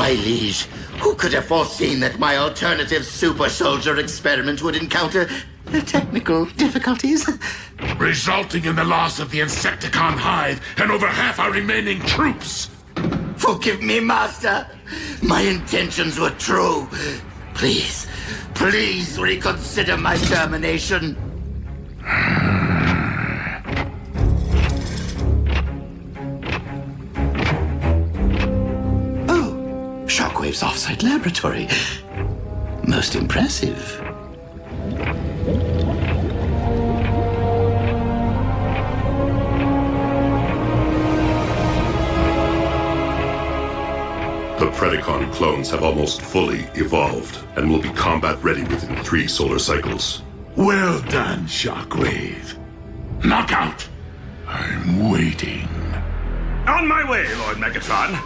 My liege, who could have foreseen that my alternative super soldier experiment would encounter technical difficulties? Resulting in the loss of the Insecticon hive and over half our remaining troops. Forgive me, Master. My intentions were true. Please, please reconsider my termination. Oh, Shockwave's offsite laboratory. Most impressive. The Predacon clones have almost fully evolved and will be combat ready within 3 solar cycles. Well done, Shockwave. Knockout! I'm waiting. On my way, Lord Megatron.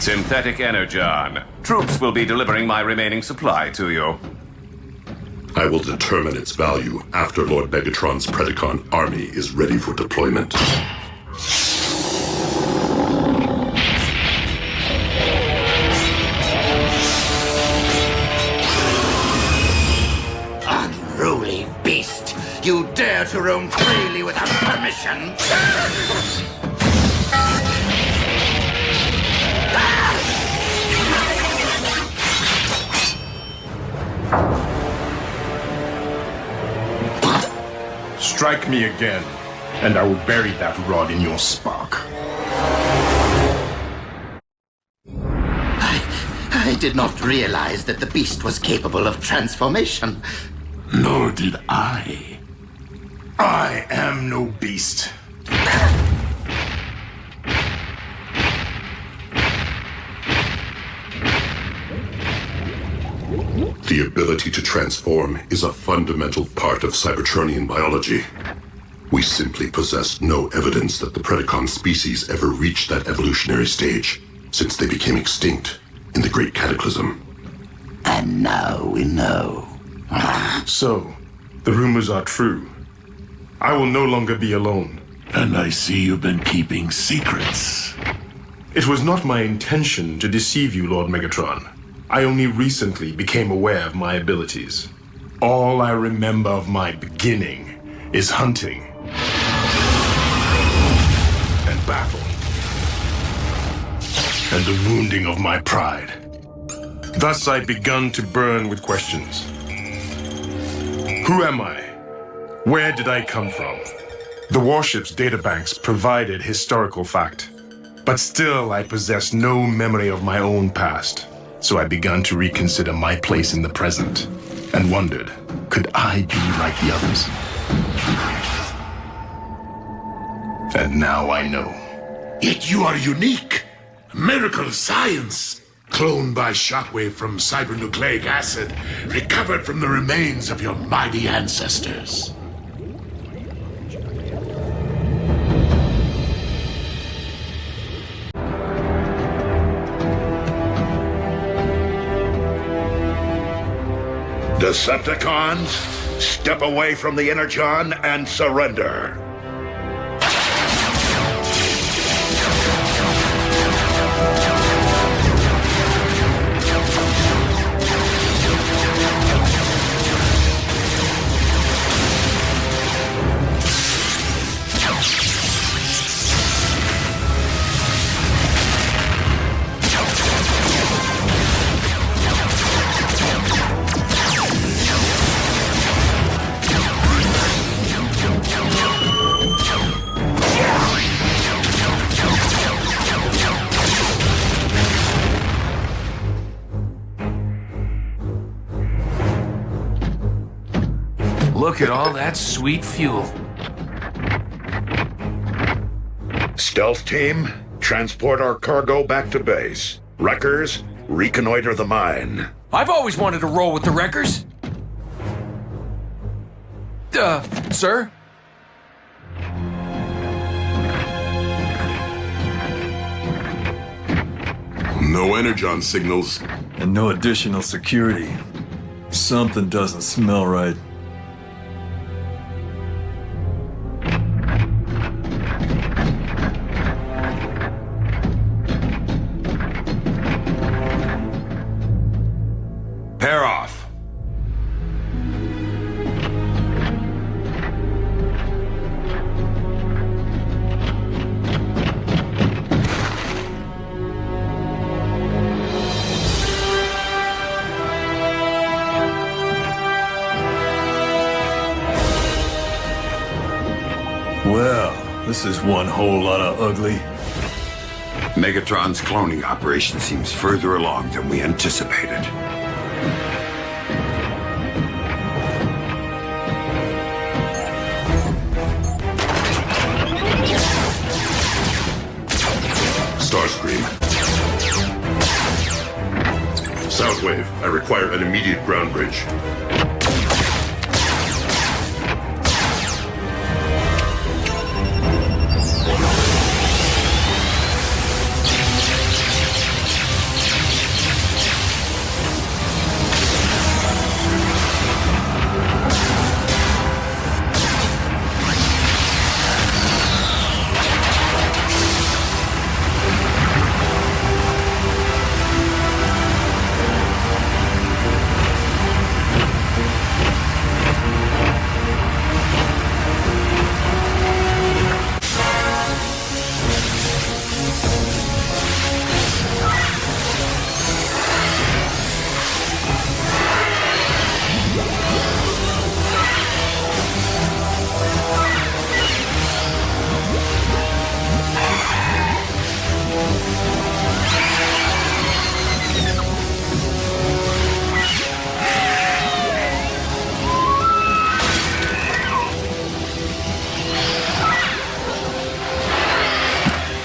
Synthetic Energon. Troops will be delivering my remaining supply to you. I will determine its value after Lord Megatron's Predacon army is ready for deployment. Unruly beast! You dare to roam freely without permission? Strike me again, and I will bury that rod in your spark. I did not realize that the beast was capable of transformation. Nor did I. I am no beast. The ability to transform is a fundamental part of Cybertronian biology. We simply possess no evidence that the Predacon species ever reached that evolutionary stage, since they became extinct in the Great Cataclysm. And now we know. So, the rumors are true. I will no longer be alone. And I see you've been keeping secrets. It was not my intention to deceive you, Lord Megatron. I only recently became aware of my abilities. All I remember of my beginning is hunting and battle and the wounding of my pride. Thus I begun to burn with questions. Who am I? Where did I come from? The warship's databanks provided historical fact, but still I possess no memory of my own past. So I began to reconsider my place in the present and wondered, could I be like the others? And now I know. Yet you are unique. Miracle of science. Cloned by Shockwave from cybernucleic acid, recovered from the remains of your mighty ancestors. Decepticons, step away from the Energon and surrender. Look at all that sweet fuel. Stealth team, transport our cargo back to base. Wreckers, reconnoiter the mine. I've always wanted to roll with the wreckers. Sir? No Energon signals. And no additional security. Something doesn't smell right. Pair off. Well, this is one whole lot of ugly. Megatron's cloning operation seems further along than we anticipated. Starscream. Soundwave, I require an immediate ground bridge.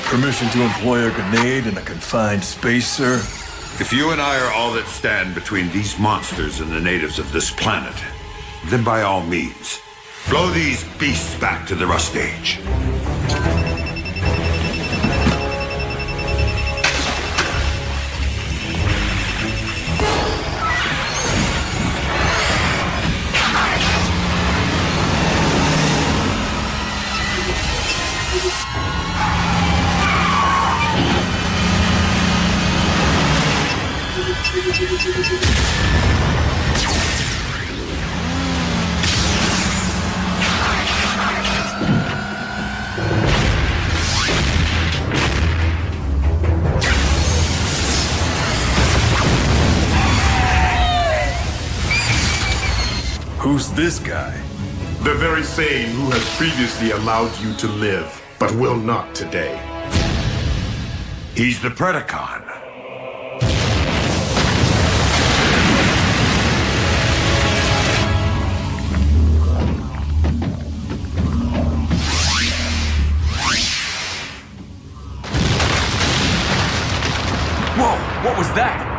Permission to employ a grenade in a confined space, sir? If you and I are all that stand between these monsters and the natives of this planet, then by all means, blow these beasts back to the rust age. Who's this guy? The very same who has previously allowed you to live, but will not today. He's the Predacon. Whoa, what was that?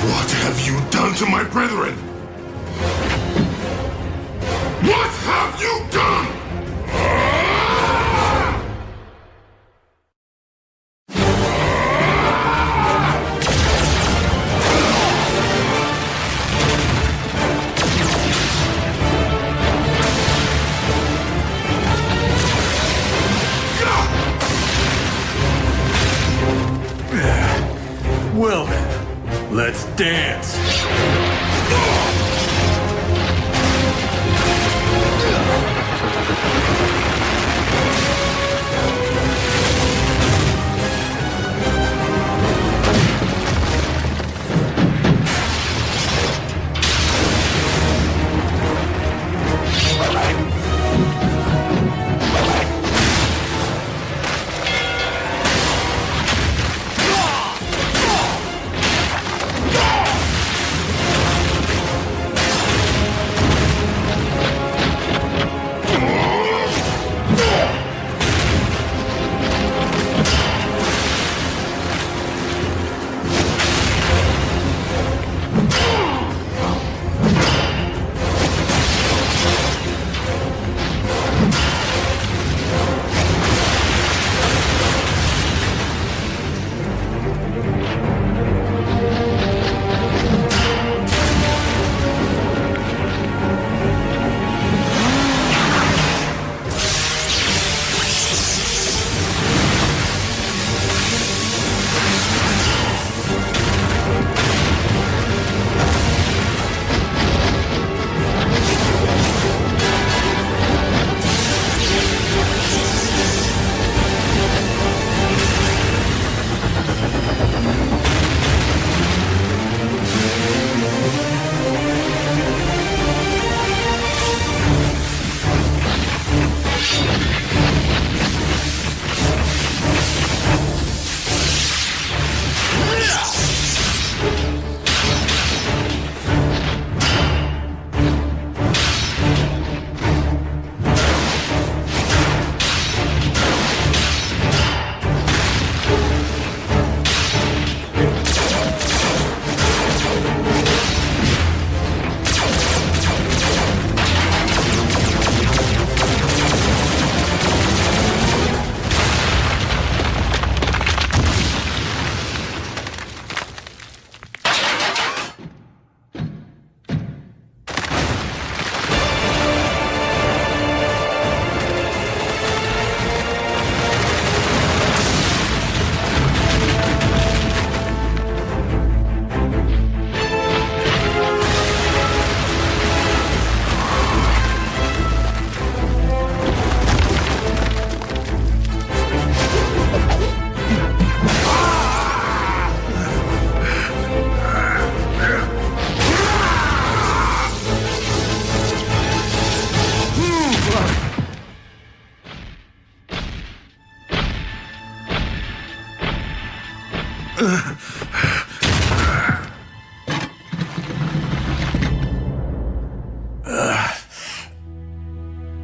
What have you done to my brethren? What have you done? Well then, let's dance.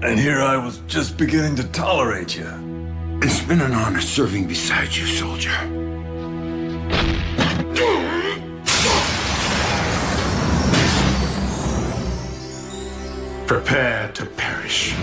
And here I was just beginning to tolerate you. It's been an honor serving beside you, soldier. Prepare to perish.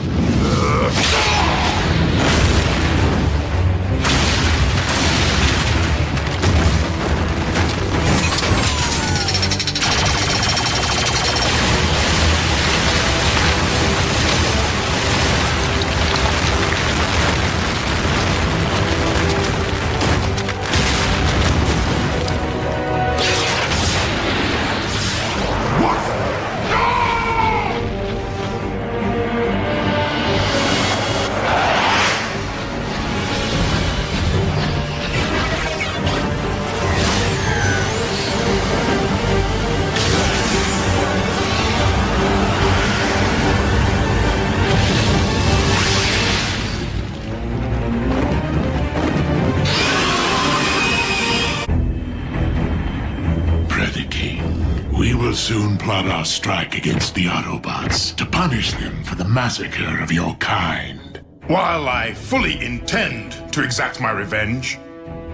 We will soon plot our strike against the Autobots to punish them for the massacre of your kind. While I fully intend to exact my revenge,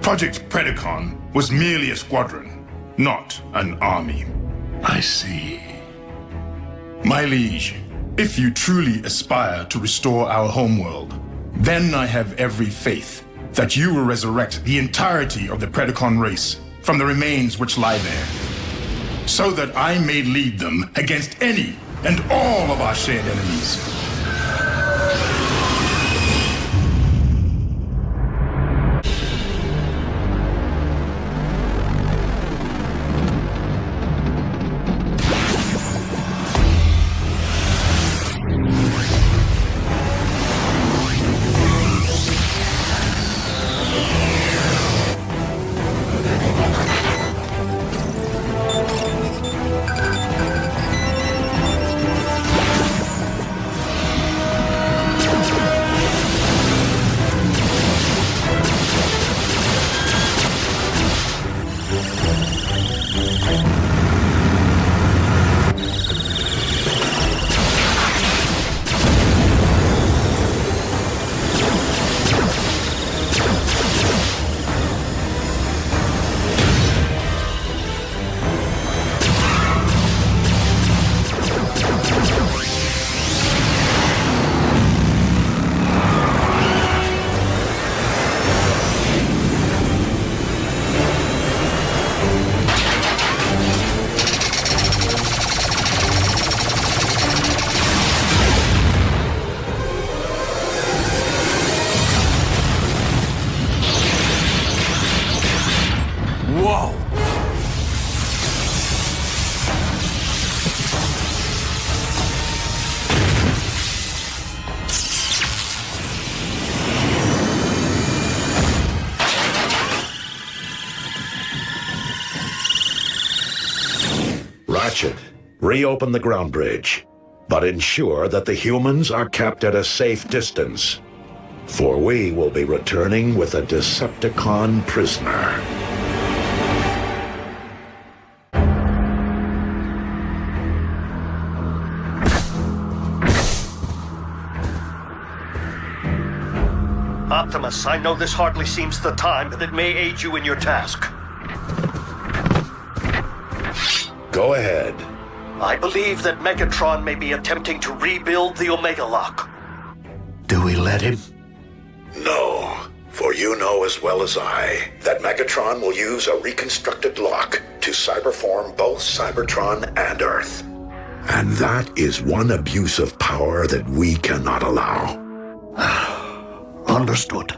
Project Predacon was merely a squadron, not an army. I see. My liege, if you truly aspire to restore our homeworld, then I have every faith that you will resurrect the entirety of the Predacon race from the remains which lie there, so that I may lead them against any and all of our shared enemies. Whoa! Ratchet, reopen the ground bridge, but ensure that the humans are kept at a safe distance, for we will be returning with a Decepticon prisoner. Optimus, I know this hardly seems the time, but it may aid you in your task. Go ahead. I believe that Megatron may be attempting to rebuild the Omega Lock. Do we let him? No, for you know as well as I that Megatron will use a reconstructed lock to cyberform both Cybertron and Earth. And that is one abuse of power that we cannot allow. Understood.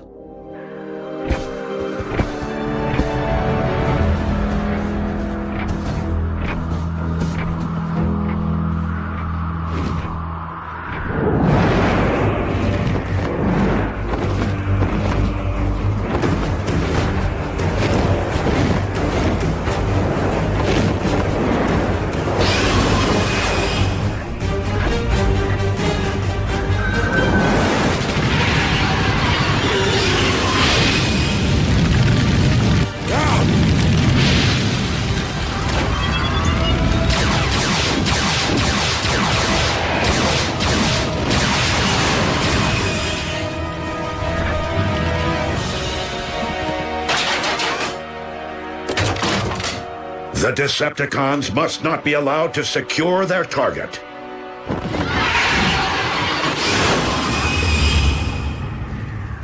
The Decepticons must not be allowed to secure their target.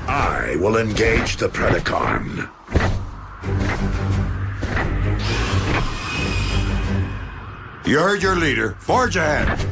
I will engage the Predacon. You heard your leader. Forge ahead.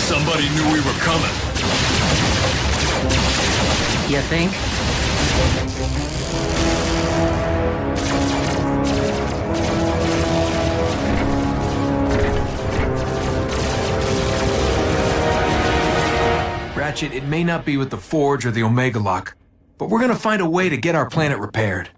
Somebody knew we were coming. You think? Ratchet, it may not be with the Forge or the Omega Lock, but we're gonna find a way to get our planet repaired.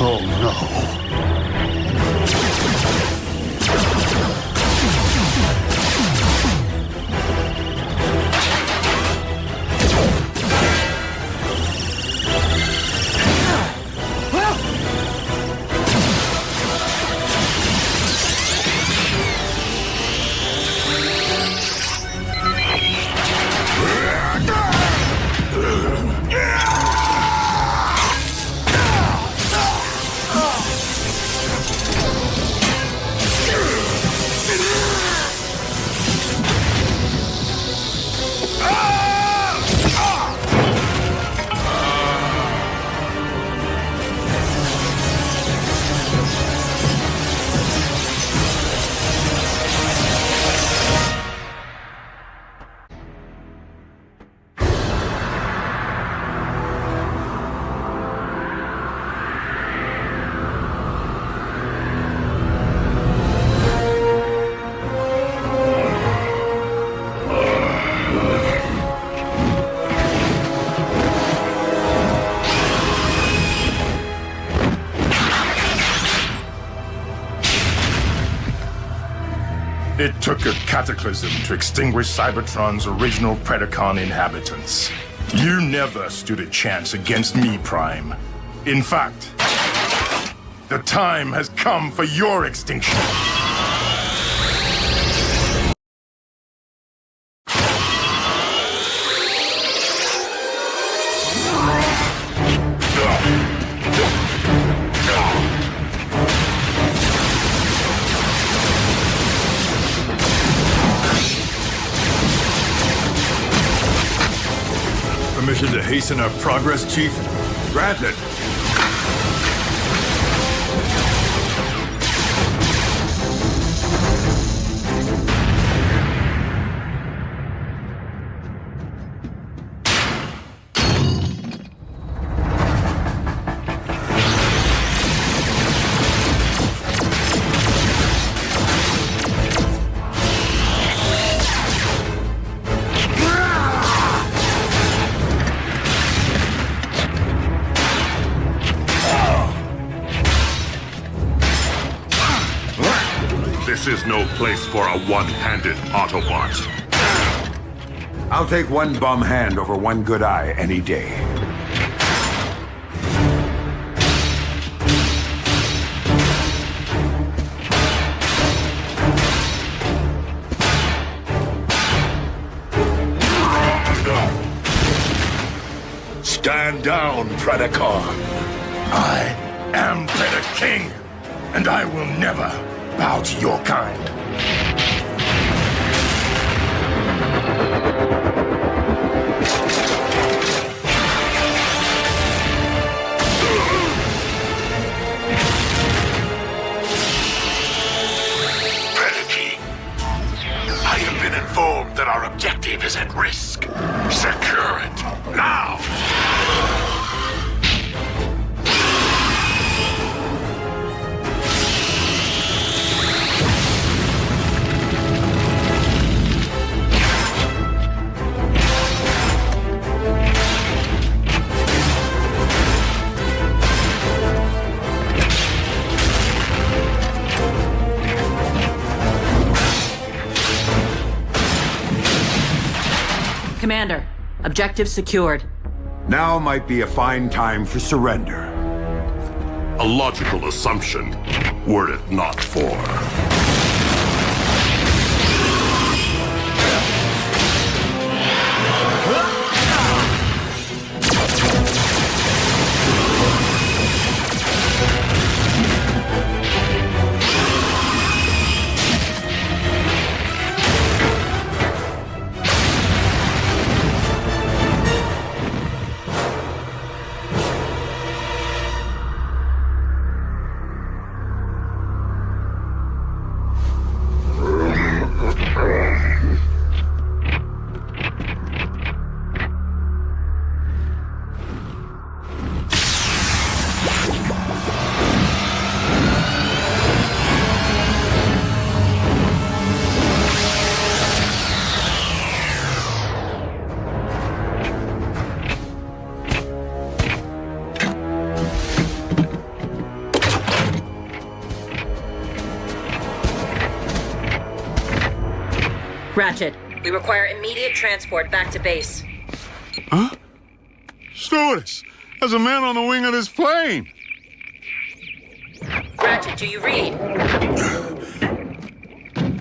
Oh no. It took a cataclysm to extinguish Cybertron's original Predacon inhabitants. You never stood a chance against me, Prime. In fact, the time has come for your extinction. Permission to hasten our progress, Chief? Granted. This is no place for a one-handed Autobot. I'll take one bum hand over one good eye any day. Stand down, Predacon. I am Predator King, and I will never bow to your kind. Predaking. I have been informed that our objective is at risk. Secure it, now! Commander, objective secured. Now might be a fine time for surrender. A logical assumption, were it not for... Ratchet, we require immediate transport back to base. Huh? Stewardess, there's a man on the wing of this plane. Ratchet, do you read?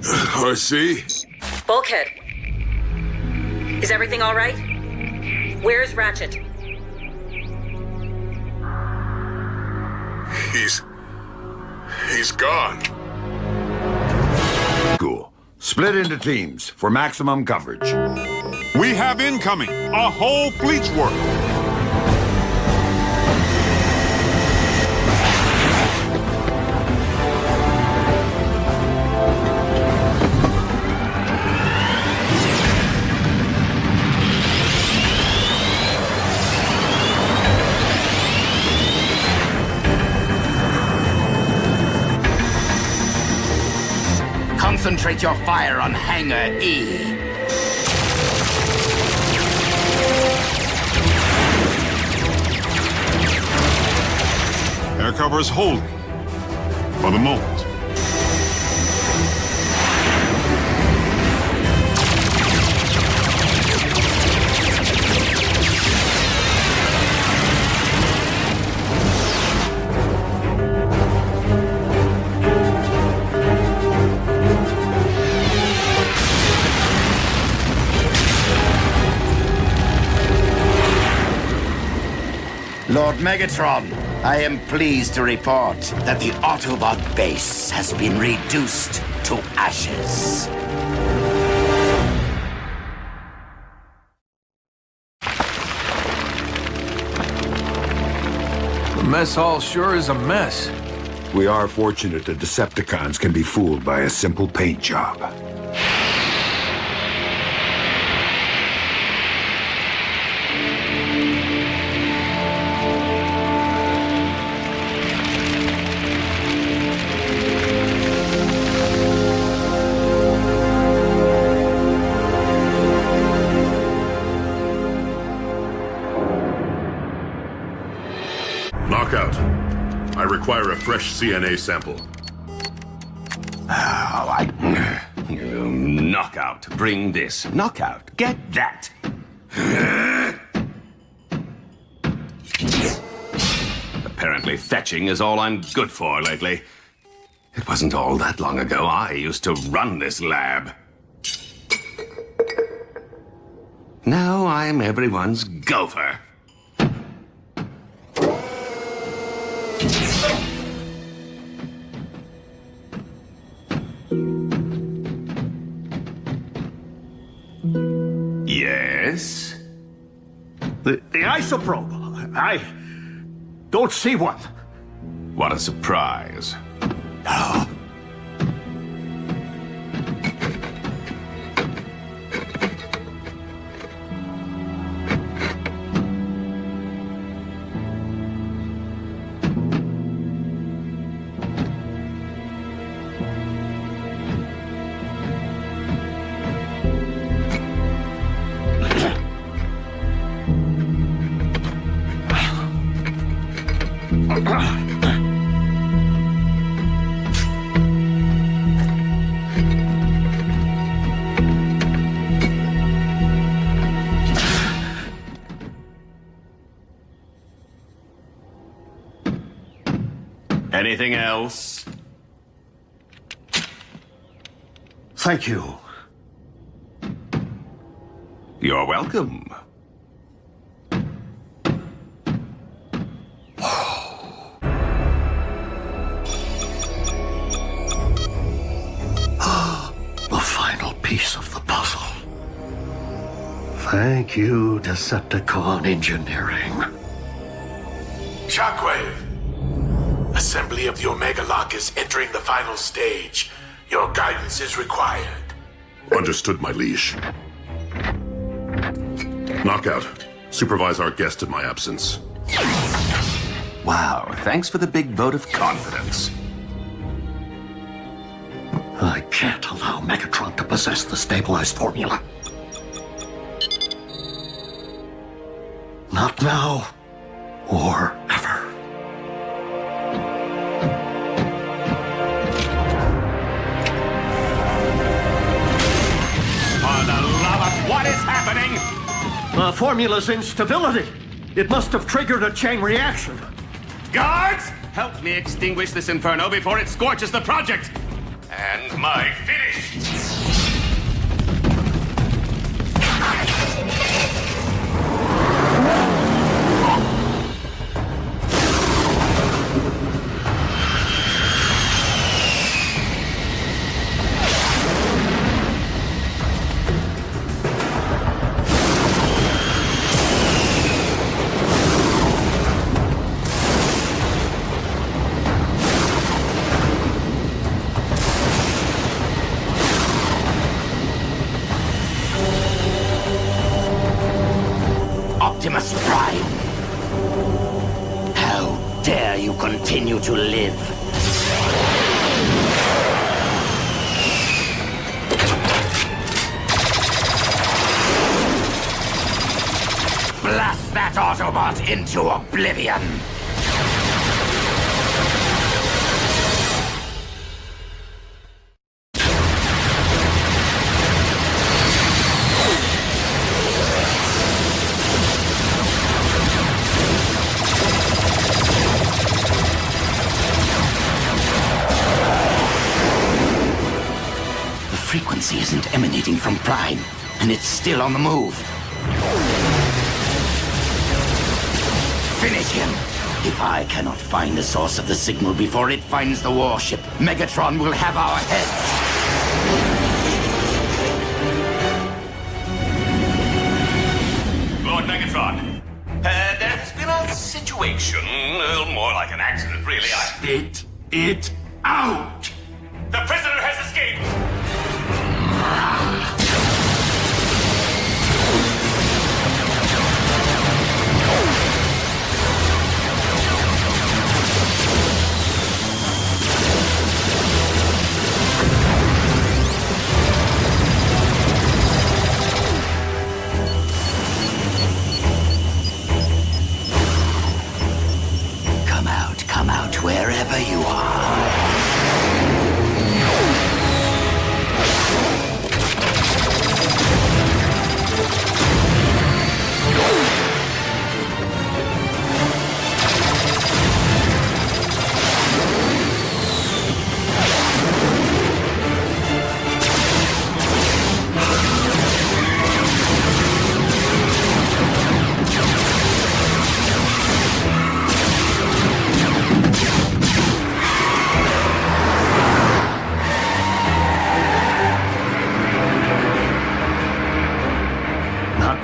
I see. Bulkhead. Is everything all right? Where's Ratchet? He's gone. Cool. Split into teams for maximum coverage. We have incoming. A whole fleet's worth. Concentrate your fire on Hangar E. Air cover is holding. For the moment. Lord Megatron, I am pleased to report that the Autobot base has been reduced to ashes. The mess hall sure is a mess. We are fortunate that Decepticons can be fooled by a simple paint job. Knockout. I require a fresh CNA sample. Knockout, bring this. Knockout, get that. Apparently fetching is all I'm good for lately. It wasn't all that long ago I used to run this lab. Now I'm everyone's gopher. Yes? The isoprobe. I don't see one. What a surprise. Anything else? Thank you. You're welcome. The final piece of the puzzle. Thank you, Decepticon Engineering. Shockwave! Assembly of the Omega Lock is entering the final stage. Your guidance is required. Understood, my liege. Knockout. Supervise our guest in my absence. Wow, thanks for the big vote of confidence. I can't allow Megatron to possess the stabilized formula. Not now, or ever. For the love of what is happening? The formula's instability. It must have triggered a chain reaction. Guards, help me extinguish this inferno before it scorches the project. And my finish. Optimus Prime! How dare you continue to live? Blast that Autobot into oblivion! The frequency isn't emanating from Prime, and it's still on the move. Finish him! If I cannot find the source of the signal before it finds the warship, Megatron will have our heads! Lord Megatron, there has been a situation, more like an accident, really. Spit it out! The prisoner has escaped! Come out wherever you are.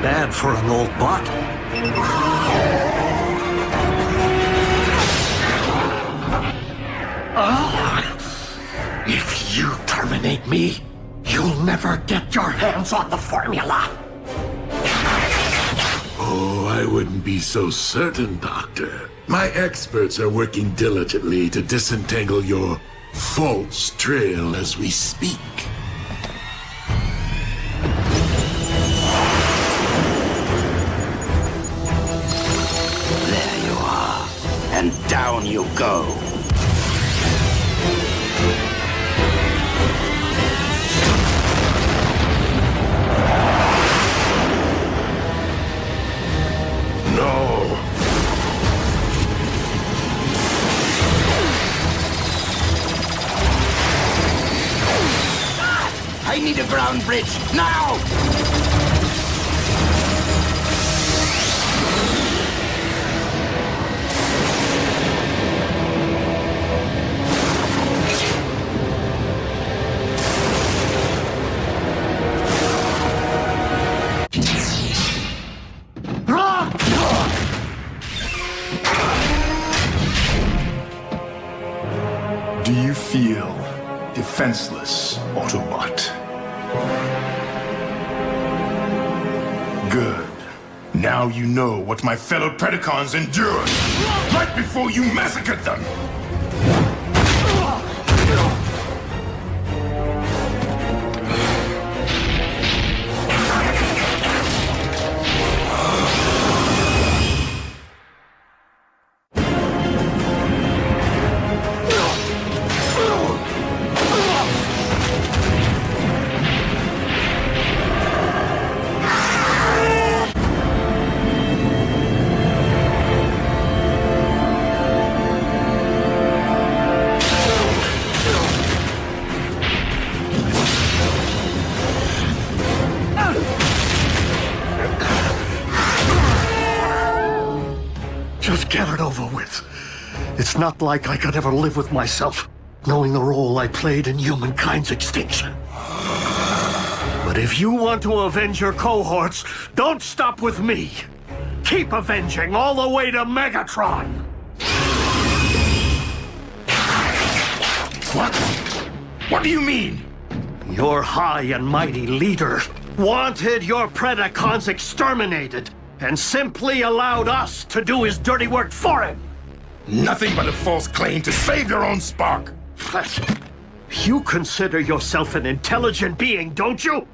Bad for an old bot. If you terminate me, you'll never get your hands on the formula. Oh, I wouldn't be so certain, Doctor. My experts are working diligently to disentangle your false trail as we speak. And down you go. No. I need a ground bridge now! Do you feel defenseless, Autobot? Good. Now you know what my fellow Predacons endured right before you massacred them! Just get it over with. It's not like I could ever live with myself, knowing the role I played in humankind's extinction. But if you want to avenge your cohorts, don't stop with me. Keep avenging all the way to Megatron. What? What do you mean? Your high and mighty leader wanted your Predacons exterminated and simply allowed us to do his dirty work for him. Nothing but a false claim to save your own spark. You consider yourself an intelligent being, don't you?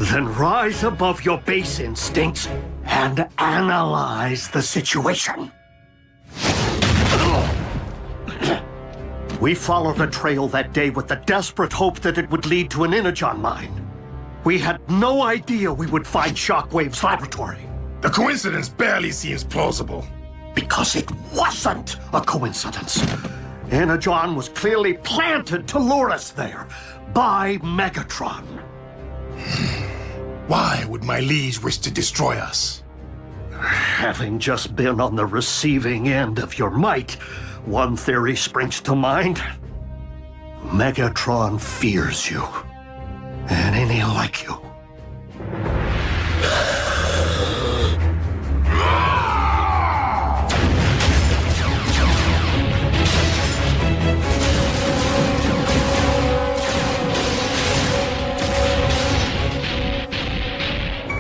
Then rise above your base instincts and analyze the situation. We followed a trail that day with the desperate hope that it would lead to an Energon mine. We had no idea we would find Shockwave's laboratory. The coincidence barely seems plausible. Because it wasn't a coincidence. Energon was clearly planted to lure us there by Megatron. Why would my liege wish to destroy us? Having just been on the receiving end of your might, one theory springs to mind. Megatron fears you. And any like you.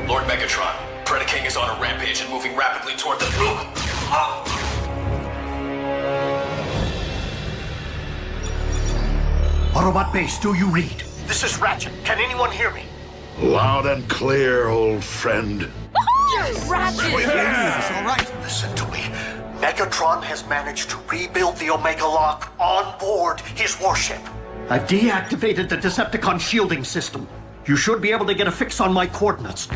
Lord Megatron, Predaking is on a rampage and moving rapidly toward the... Autobot base, do you read? This is Ratchet. Can anyone hear me? Loud and clear, old friend. Yes, Ratchet! All right. Listen to me. Megatron has managed to rebuild the Omega Lock on board his warship. I've deactivated the Decepticon shielding system. You should be able to get a fix on my coordinates.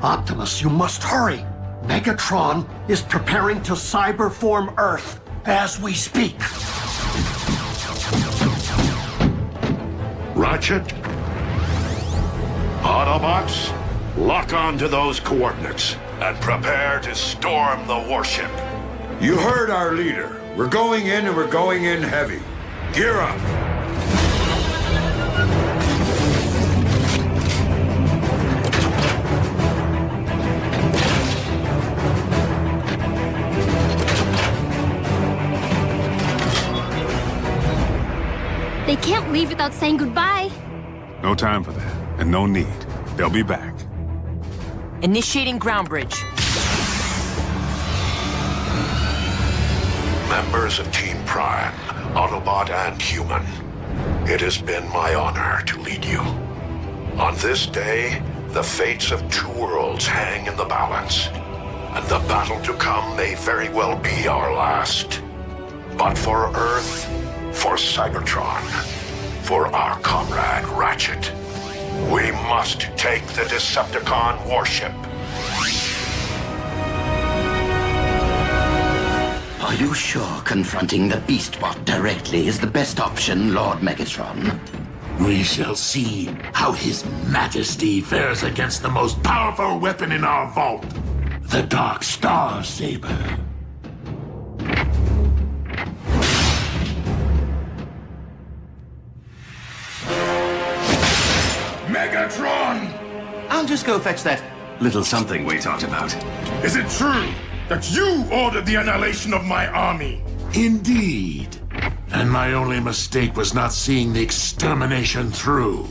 Optimus, you must hurry. Megatron is preparing to cyberform Earth as we speak. Ratchet? Autobots, lock on to those coordinates and prepare to storm the warship. You heard our leader. We're going in and we're going in heavy. Gear up. They can't leave without saying goodbye. No time for that, and no need. They'll be back. Initiating ground bridge. Members of Team Prime, Autobot and Human, it has been my honor to lead you. On this day, the fates of two worlds hang in the balance, and the battle to come may very well be our last. But for Earth, for Cybertron, for our comrade Ratchet, we must take the Decepticon warship. Are you sure confronting the Beastbot directly is the best option, Lord Megatron? We shall see how His Majesty fares against the most powerful weapon in our vault, the Dark Star Saber. Megatron! I'll just go fetch that little something we talked about. Is it true that you ordered the annihilation of my army? Indeed. And my only mistake was not seeing the extermination through.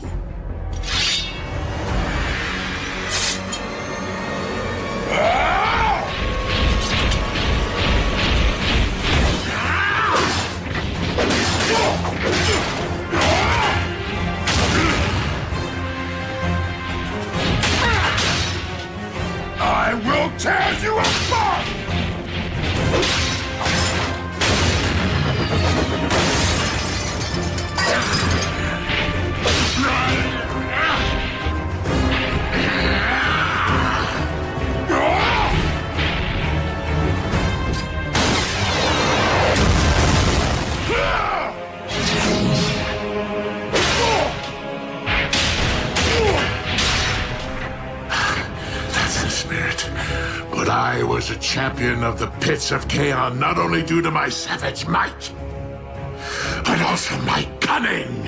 I will tear you apart! But I was a champion of the pits of Kaon not only due to my savage might, but also my cunning.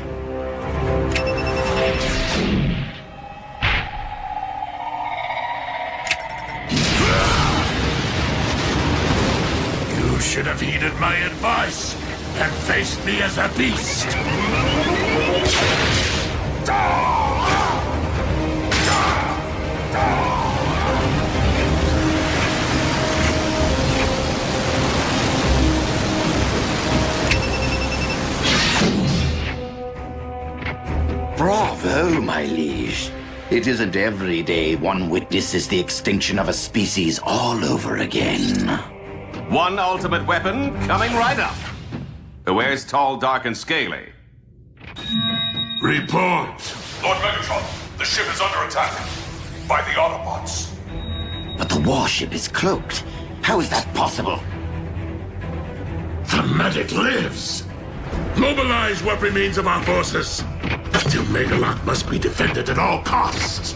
You should have heeded my advice and faced me as a beast. Bravo, my liege. It isn't every day one witnesses the extinction of a species all over again. One ultimate weapon coming right up. Where's tall, dark, and scaly? Report. Lord Megatron, the ship is under attack by the Autobots. But the warship is cloaked. How is that possible? The medic lives. Mobilize what remains of our forces. The Omega Lock must be defended at all costs.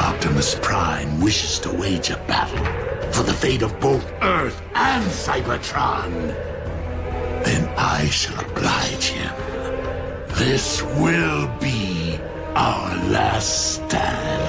Optimus Prime wishes to wage a battle for the fate of both Earth and Cybertron, then I shall oblige him. This will be our last stand.